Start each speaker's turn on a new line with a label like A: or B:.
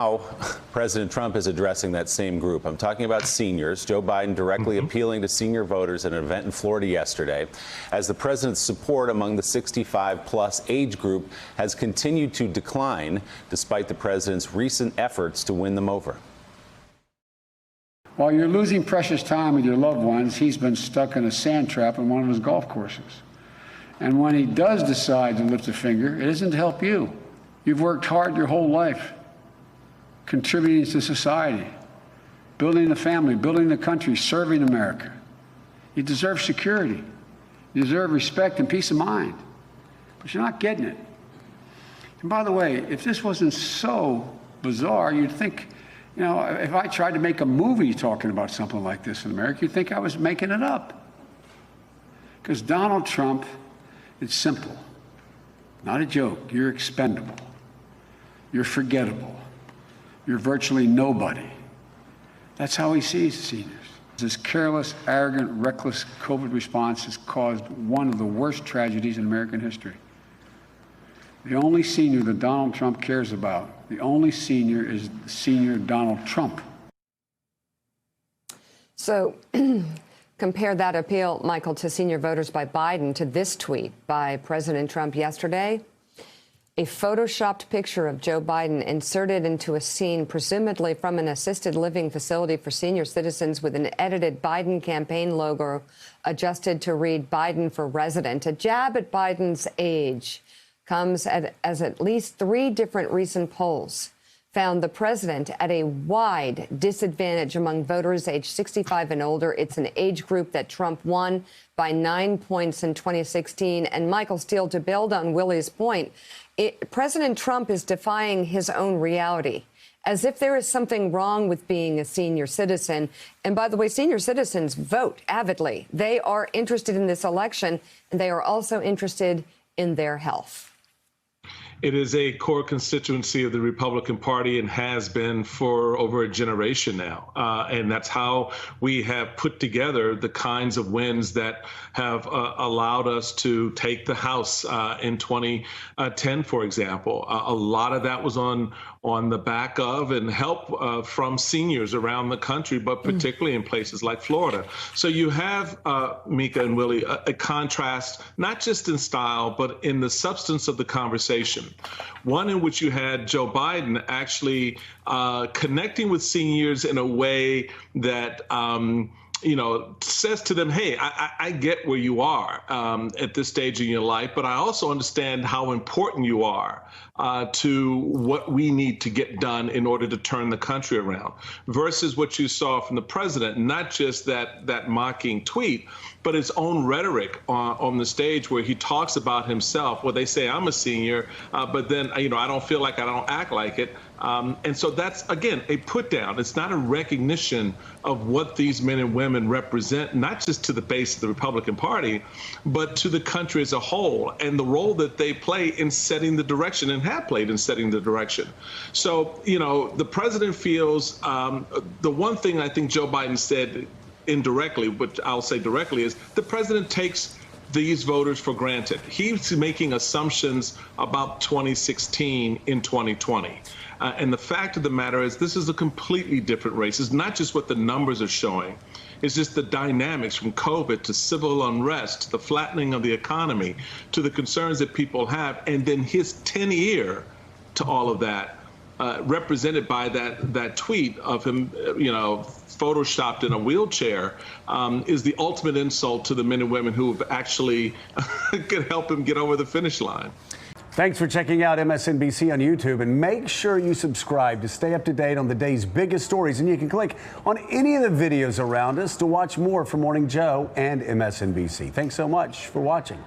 A: Now, President Trump is addressing that same group. I'm talking about seniors. Joe Biden directly appealing to senior voters at an event in Florida yesterday, as the president's support among the 65-plus age group has continued to decline, despite the president's recent efforts to win them over.
B: While you're losing precious time with your loved ones, he's been stuck in a sand trap on one of his golf courses. And when he does decide to lift a finger, it isn't to help you. You've worked hard your whole life, contributing to society, building a family, building the country, serving America. You deserve security. You deserve respect and peace of mind. But you're not getting it. And by the way, if this wasn't so bizarre, you'd think, you know, if I tried to make a movie talking about something like this in America, you'd think I was making it up. Because Donald Trump, it's simple. Not a joke. You're expendable. You're forgettable. You're virtually nobody. That's how he sees seniors. This careless, arrogant, reckless COVID response has caused one of the worst tragedies in American history. The only senior that Donald Trump cares about, the only senior is senior Donald Trump.
C: So compare that appeal, Michael, to senior voters by Biden to this tweet by President Trump yesterday. A photoshopped picture of Joe Biden inserted into a scene, presumably from an assisted living facility for senior citizens, with an edited Biden campaign logo adjusted to read Biden for President. A jab at Biden's age comes as at least 3 different recent polls found the president at a wide disadvantage among voters aged 65 and older. It's an age group that Trump won by 9 points in 2016. And Michael Steele, to build on Willie's point, President Trump is defying his own reality, as if there is something wrong with being a senior citizen. And by the way, senior citizens vote avidly. They are interested in this election, and they are also interested in their health.
D: It is a core constituency of the Republican Party and has been for over a generation now. And that's how we have put together the kinds of wins that have allowed us to take the House in 2010, for example. A lot of that was on the back of and help from seniors around the country, but particularly in places like Florida. So you have, Mika and Willie, a contrast, not just in style, but in the substance of the conversation. One in which you had Joe Biden actually connecting with seniors in a way that you know, says to them, hey, I get where you are at this stage in your life, but I also understand how important you are to what we need to get done in order to turn the country around, versus what you saw from the president, not just that mocking tweet, but his own rhetoric on the stage where he talks about himself, where they say, I'm a senior, but then, you know, I don't feel like I don't act like it. And so that's, again, a put down. It's not a recognition of what these men and women represent, not just to the base of the Republican Party, but to the country as a whole, and the role that they play in setting the direction and have played in setting the direction. So, you know, the president feels the one thing I think Joe Biden said indirectly, but I'll say directly, is the president takes these voters for granted. He's making assumptions about 2016 in 2020. And the fact of the matter is, this is a completely different race. It's not just what the numbers are showing. It's just the dynamics from COVID to civil unrest, to the flattening of the economy, to the concerns that people have, and then his 10 ear to all of that, represented by that tweet of him, you know, photoshopped in a wheelchair, is the ultimate insult to the men and women who have actually could help him get over the finish line.
E: Thanks for checking out MSNBC on YouTube, and make sure you subscribe to stay up to date on the day's biggest stories. And you can click on any of the videos around us to watch more from Morning Joe and MSNBC. Thanks so much for watching.